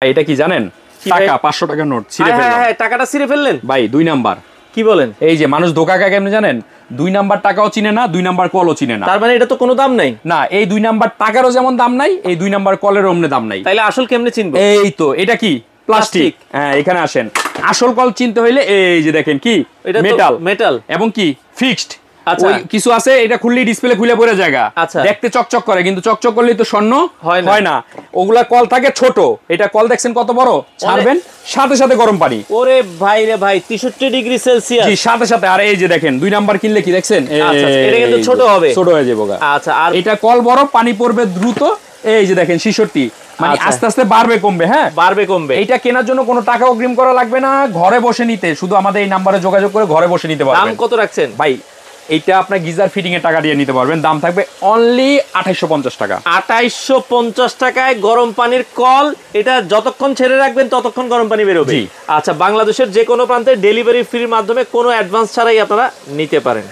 এটা কি জানেন? টাকা 500 টাকার নোট ছিঁড়ে ফেললাম। হ্যাঁ টাকাটা ছিঁড়ে ফেললেন ভাই 2 নাম্বার। কি বলেন? এই যে মানুষ ধোকা খায় কেমনে জানেন? 2 নাম্বার টাকাও চিনে না, 2 নাম্বার কলও চিনে না। তার মানে এটা তো কোনো দাম নাই। না, এই 2 নাম্বার টাকারও যেমন দাম নাই, এই 2 নাম্বার কলেরও অমনে দাম নাই। তাইলে আসল কেমনে চিনবো? এই তো এটা কি প্লাস্টিক। হ্যাঁ এখানে আসেন। আসল কল চিনতে হইলে এই যে দেখেন কি মেটাল, মেটাল এবং কি ফিক্সড। আচ্ছা, ওই কিছু আছে এটা খুললেই ডিসপ্লে খুলে পড়ে জায়গা। আচ্ছা, দেখতে চকচক করে কিন্তু চকচক করলেই তো স্বর্ণ হয় না। ওগুলা কল থাকে ছোট, এটা কল দেখছেন কত বড়, ছাড়বেন সাথে সাথে গরম পানি। ওরে ভাই রে ভাই 63 ডিগ্রি সেলসিয়াস। জি সাথে সাথে। আর এই যে দেখেন 2 নাম্বার কিনলে কি দেখছেন, আচ্ছা এটা কিন্তু ছোট হবে, ছোট হয়ে যাবে। আচ্ছা, আর এটা কল বড়, পানি পড়বে দ্রুত। এই যে দেখেন 66, মানে আস্তে আস্তে বাড়বে কমবে। হ্যাঁ বাড়বে কমবে। এটা কেনার জন্য কোনো টাকা অগ্রিম করা লাগবে না, ঘরে বসে নিতে, শুধু আমাদের এই নাম্বারে যোগাযোগ করে ঘরে বসে নিতে পারবেন। দাম কত রাখছেন ভাই? এইটা আপনার গিজার ফিটিং এর টাকা দিয়ে নিতে পারবেন, দাম থাকবে অনলি 2850 টাকা। 2850 টাকায় গরম পানির কল। এটা যতক্ষণ ছেড়ে রাখবেন ততক্ষণ গরম পানি বেরোবে। আচ্ছা, বাংলাদেশের যে কোনো প্রান্তে ডেলিভারি ফ্রির মাধ্যমে কোনো অ্যাডভান্স ছাড়াই আপনারা নিতে পারেন।